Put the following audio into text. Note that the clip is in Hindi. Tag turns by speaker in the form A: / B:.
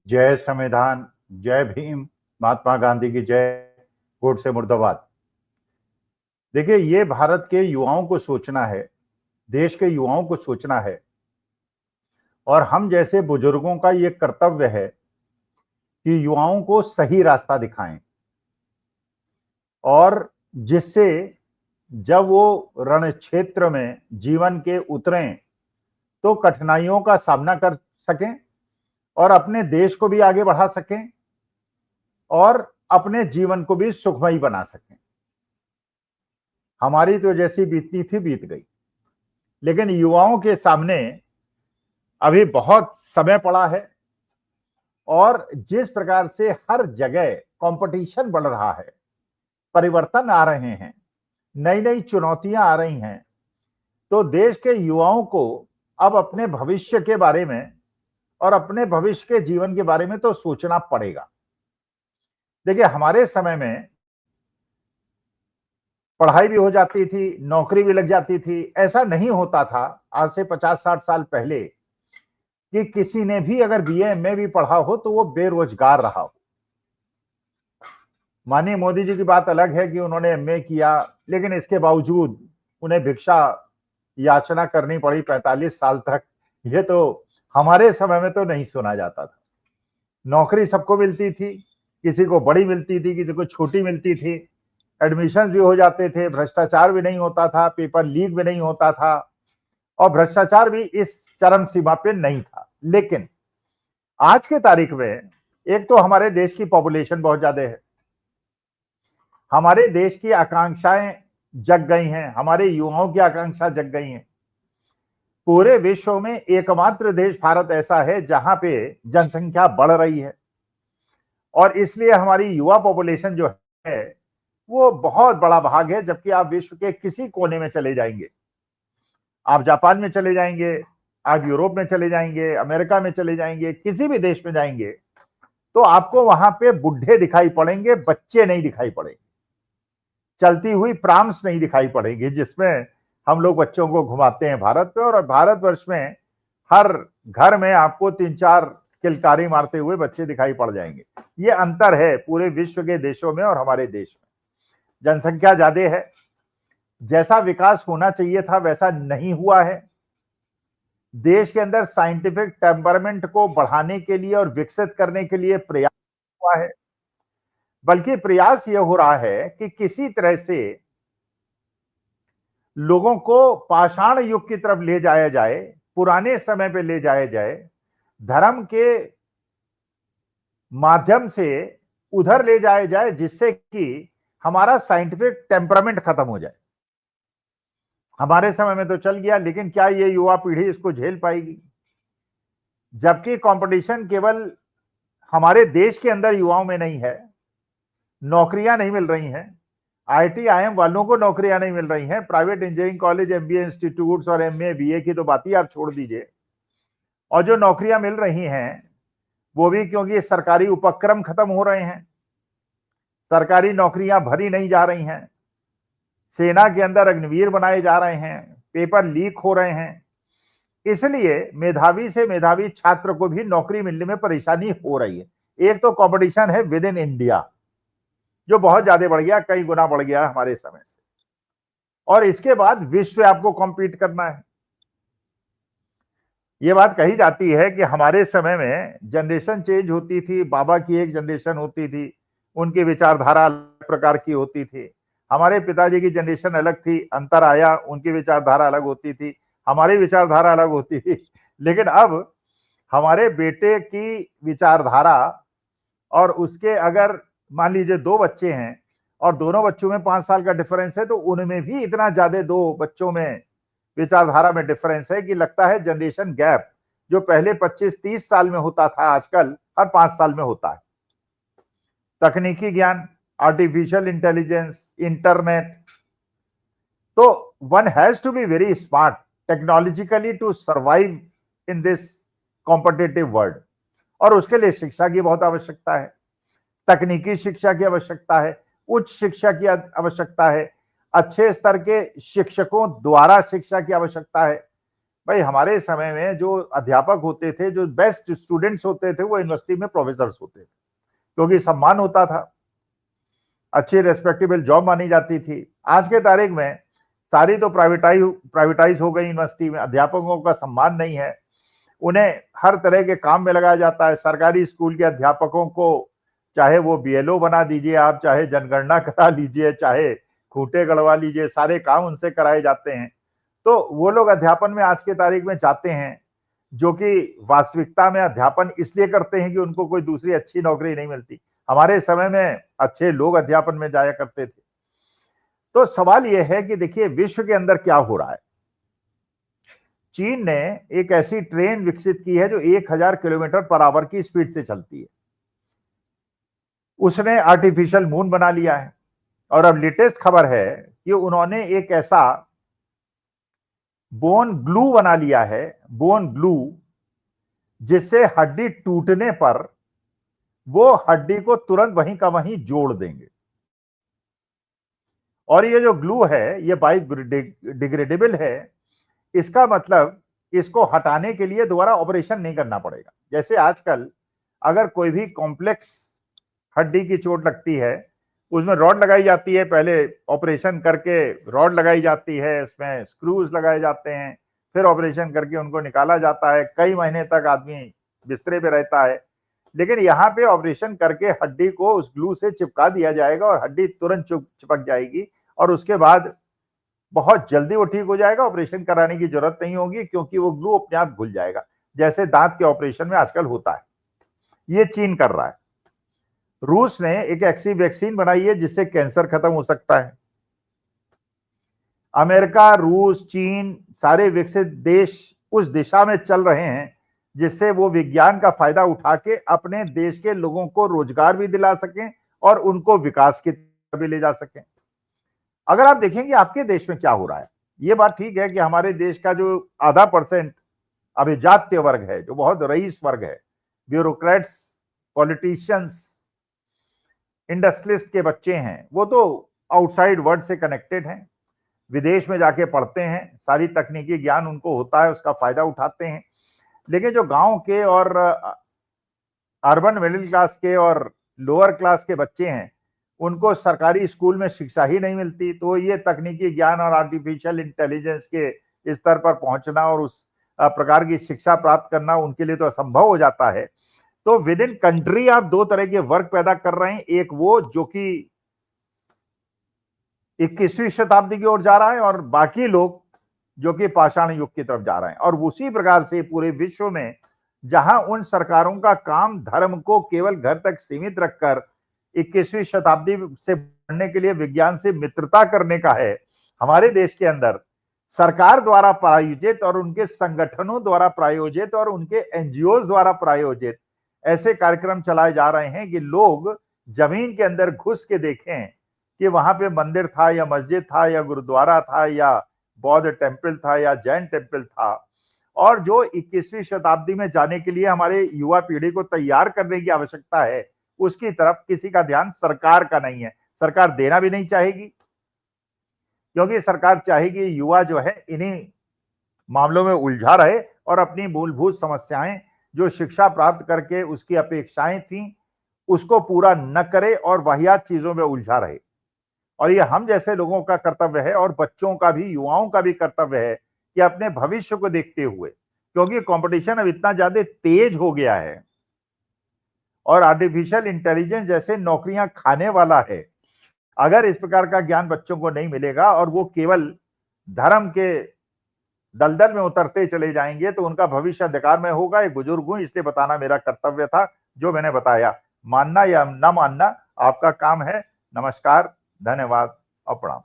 A: जय संविधान, जय भीम, महात्मा गांधी की जय, गोडसे मुर्दाबाद। देखिए, ये भारत के युवाओं को सोचना है, देश के युवाओं को सोचना है और हम जैसे बुजुर्गों का ये कर्तव्य है कि युवाओं को सही रास्ता दिखाएं और जिससे जब वो रण क्षेत्र में जीवन के उतरें तो कठिनाइयों का सामना कर सकें और अपने देश को भी आगे बढ़ा सकें और अपने जीवन को भी सुखमयी बना सकें। हमारी तो जैसी बीतनी थी बीत गई, लेकिन युवाओं के सामने अभी बहुत समय पड़ा है और जिस प्रकार से हर जगह कंपटीशन बढ़ रहा है, परिवर्तन आ रहे हैं, नई नई चुनौतियां आ रही हैं, तो देश के युवाओं को अब अपने भविष्य के बारे में और अपने भविष्य के जीवन के बारे में तो सोचना पड़ेगा। देखिए, हमारे समय में पढ़ाई भी हो जाती थी, नौकरी भी लग जाती थी। ऐसा नहीं होता था आज से 50-60 साल पहले कि किसी ने भी अगर बीए एमए भी पढ़ा हो तो वो बेरोजगार रहा हो। माननीय मोदी जी की बात अलग है कि उन्होंने एमए किया, लेकिन इसके बावजूद उन्हें भिक्षा याचना करनी पड़ी 45 साल तक। ये तो हमारे समय में तो नहीं सुना जाता था। नौकरी सबको मिलती थी, किसी को बड़ी मिलती थी, किसी को छोटी मिलती थी, एडमिशन भी हो जाते थे, भ्रष्टाचार भी नहीं होता था, पेपर लीक भी नहीं होता था और भ्रष्टाचार भी इस चरम सीमा पे नहीं था। लेकिन आज के तारीख में एक तो हमारे देश की पॉपुलेशन बहुत ज्यादा है, हमारे देश की आकांक्षाएं जग गई हैं, हमारे युवाओं की आकांक्षा जग गई हैं। पूरे विश्व में एकमात्र देश भारत ऐसा है जहां पे जनसंख्या बढ़ रही है और इसलिए हमारी युवा पॉपुलेशन जो है वो बहुत बड़ा भाग है। जबकि आप विश्व के किसी कोने में चले जाएंगे, आप जापान में चले जाएंगे, आप यूरोप में चले जाएंगे, अमेरिका में चले जाएंगे, किसी भी देश में जाएंगे तो आपको वहां पे बुढ़े दिखाई पड़ेंगे, बच्चे नहीं दिखाई पड़ेंगे, चलती हुई प्राम्स नहीं दिखाई पड़ेगी जिसमें हम लोग बच्चों को घुमाते हैं भारत पे। और भारतवर्ष में हर घर में आपको 3-4 किलकारी मारते हुए बच्चे दिखाई पड़ जाएंगे। ये अंतर है पूरे विश्व के देशों में और हमारे देश में। जनसंख्या ज्यादा है, जैसा विकास होना चाहिए था वैसा नहीं हुआ है। देश के अंदर साइंटिफिक टेम्परमेंट को बढ़ाने के लिए और विकसित करने के लिए प्रयास हुआ है, बल्कि प्रयास यह हो रहा है कि किसी तरह से लोगों को पाषाण युग की तरफ ले जाया जाए, पुराने समय पे ले जाया जाए, धर्म के माध्यम से उधर ले जाया जाए जिससे कि हमारा साइंटिफिक टेम्परामेंट खत्म हो जाए। हमारे समय में तो चल गया, लेकिन क्या ये युवा पीढ़ी इसको झेल पाएगी? जबकि कंपटीशन केवल हमारे देश के अंदर युवाओं में नहीं है, नौकरियां नहीं मिल रही हैं, आईटी आईएम वालों को नौकरियां नहीं मिल रही हैं, private engineering college, MBA institutes और एमए बीए की तो बात ही आप छोड़ दीजिए। और जो नौकरियां मिल रही हैं वो भी क्योंकि सरकारी उपक्रम खत्म हो रहे हैं, सरकारी नौकरियां भरी नहीं जा रही हैं, सेना के अंदर अग्निवीर बनाए जा रहे हैं, पेपर लीक हो रहे हैं, इसलिए मेधावी से मेधावी छात्र को भी नौकरी मिलने में परेशानी हो रही है। एक तो कंपटीशन है विद इन इंडिया जो बहुत ज्यादा बढ़ गया, कई गुना बढ़ गया हमारे समय से, और इसके बाद विश्व आपको कॉम्पीट करना है। ये बात कही जाती है कि हमारे समय में जनरेशन चेंज होती थी, बाबा की एक जनरेशन होती थी, उनकी विचारधारा अलग प्रकार की होती थी, हमारे पिताजी की जनरेशन अलग थी, अंतर आया, उनकी विचारधारा अलग होती थी, हमारी विचारधारा अलग होती थी। लेकिन अब हमारे बेटे की विचारधारा और उसके अगर मान लीजिए 2 बच्चे हैं और दोनों बच्चों में 5 साल का डिफरेंस है तो उनमें भी इतना ज्यादा 2 बच्चों में विचारधारा में डिफरेंस है कि लगता है जनरेशन गैप जो पहले 25-30 साल में होता था आजकल हर 5 साल में होता है। तकनीकी ज्ञान, आर्टिफिशियल इंटेलिजेंस, इंटरनेट, तो one has to be very smart technologically to survive in this competitive world. और उसके लिए शिक्षा की बहुत आवश्यकता है, तकनीकी शिक्षा की आवश्यकता है, उच्च शिक्षा की आवश्यकता है, अच्छे स्तर के शिक्षकों द्वारा शिक्षा की आवश्यकता है। भाई हमारे समय में जो अध्यापक होते थे, जो बेस्ट स्टूडेंट्स होते थे, वो यूनिवर्सिटी में प्रोफेसर्स होते थे, क्योंकि सम्मान होता था, अच्छी रेस्पेक्टेबल जॉब मानी जाती थी। आज के तारीख में सारी तो प्राइवेटाइज हो गई यूनिवर्सिटी में, अध्यापकों का सम्मान नहीं है, उन्हें हर तरह के काम में लगाया जाता है। सरकारी स्कूल के अध्यापकों को चाहे वो बीएलओ बना दीजिए आप, चाहे जनगणना करा लीजिए, चाहे खूंटे गड़वा लीजिए, सारे काम उनसे कराए जाते हैं। तो वो लोग अध्यापन में आज के तारीख में जाते हैं, जो कि वास्तविकता में अध्यापन इसलिए करते हैं कि उनको कोई दूसरी अच्छी नौकरी नहीं मिलती। हमारे समय में अच्छे लोग अध्यापन में जाया करते थे। तो सवाल यह है कि देखिए विश्व के अंदर क्या हो रहा है। चीन ने एक ऐसी ट्रेन विकसित की है जो 1000 किलोमीटर पर आवर की स्पीड से चलती है। उसने आर्टिफिशियल मून बना लिया है, और अब लेटेस्ट खबर है कि उन्होंने एक ऐसा बोन ग्लू बना लिया है, बोन ग्लू, जिससे हड्डी टूटने पर वो हड्डी को तुरंत वहीं का वहीं जोड़ देंगे। और ये जो ग्लू है ये बायोडिग्रेडेबल है। इसका मतलब इसको हटाने के लिए दोबारा ऑपरेशन नहीं करना पड़ेगा। जैसे आजकल अगर कोई भी कॉम्प्लेक्स हड्डी की चोट लगती है, उसमें रॉड लगाई जाती है, पहले ऑपरेशन करके रॉड लगाई जाती है, उसमें स्क्रूज लगाए जाते हैं, फिर ऑपरेशन करके उनको निकाला जाता है, कई महीने तक आदमी बिस्तरे पे रहता है। लेकिन यहाँ पे ऑपरेशन करके हड्डी को उस ग्लू से चिपका दिया जाएगा और हड्डी तुरंत चिपक जाएगी, और उसके बाद बहुत जल्दी वो ठीक हो जाएगा। ऑपरेशन कराने की जरूरत नहीं होगी, क्योंकि वो ग्लू अपने आप घुल जाएगा, जैसे दांत के ऑपरेशन में आजकल होता है। ये चीन कर रहा है। रूस ने एक ऐसी वैक्सीन बनाई है जिससे कैंसर खत्म हो सकता है। अमेरिका, रूस, चीन, सारे विकसित देश उस दिशा में चल रहे हैं जिससे वो विज्ञान का फायदा उठा के अपने देश के लोगों को रोजगार भी दिला सकें और उनको विकास की तरफ भी ले जा सकें। अगर आप देखेंगे आपके देश में क्या हो रहा है, ये बात ठीक है कि हमारे देश का जो आधा % अभिजात्य वर्ग है, जो बहुत रईस वर्ग है, ब्यूरोक्रेट्स, पॉलिटिशियंस, इंडस्ट्रियलिस्ट के बच्चे हैं, वो तो आउटसाइड वर्ल्ड से कनेक्टेड हैं, विदेश में जाके पढ़ते हैं, सारी तकनीकी ज्ञान उनको होता है, उसका फायदा उठाते हैं। लेकिन जो गांव के और अर्बन मिडिल क्लास के और लोअर क्लास के बच्चे हैं, उनको सरकारी स्कूल में शिक्षा ही नहीं मिलती, तो ये तकनीकी ज्ञान और आर्टिफिशियल इंटेलिजेंस के स्तर पर पहुंचना और उस प्रकार की शिक्षा प्राप्त करना उनके लिए तो असंभव हो जाता है। तो विद इन कंट्री आप दो तरह के वर्ग पैदा कर रहे हैं, एक वो जो कि 21वीं शताब्दी की ओर जा रहा है, और बाकी लोग जो कि पाषाण युग की तरफ जा रहे हैं। और उसी प्रकार से पूरे विश्व में जहां उन सरकारों का काम धर्म को केवल घर तक सीमित रखकर 21वीं शताब्दी से बढ़ने के लिए विज्ञान से मित्रता करने का है, हमारे देश के अंदर सरकार द्वारा प्रायोजित और उनके संगठनों द्वारा प्रायोजित और उनके एनजीओ द्वारा प्रायोजित ऐसे कार्यक्रम चलाए जा रहे हैं कि लोग जमीन के अंदर घुस के देखें कि वहां पे मंदिर था या मस्जिद था या गुरुद्वारा था या बौद्ध टेम्पल था या जैन टेम्पल था। और जो 21वीं शताब्दी में जाने के लिए हमारे युवा पीढ़ी को तैयार करने की आवश्यकता है, उसकी तरफ किसी का ध्यान सरकार का नहीं है। सरकार देना भी नहीं चाहेगी, क्योंकि सरकार चाहेगी युवा जो है इन्हीं मामलों में उलझा रहे और अपनी मूलभूत समस्याएं जो शिक्षा प्राप्त करके उसकी अपेक्षाएं थी उसको पूरा न करे और वाहियात चीजों में उलझा रहे। और ये हम जैसे लोगों का कर्तव्य है, और बच्चों का भी, युवाओं का भी कर्तव्य है कि अपने भविष्य को देखते हुए, क्योंकि कंपटीशन अब इतना ज्यादा तेज हो गया है और आर्टिफिशियल इंटेलिजेंस जैसे नौकरियां खाने वाला है, अगर इस प्रकार का ज्ञान बच्चों को नहीं मिलेगा और वो केवल धर्म के दलदल में उतरते चले जाएंगे तो उनका भविष्य अंधकार में होगा। एक बुजुर्ग हूं इसलिए बताना मेरा कर्तव्य था, जो मैंने बताया। मानना या न मानना आपका काम है। नमस्कार, धन्यवाद और प्रणाम।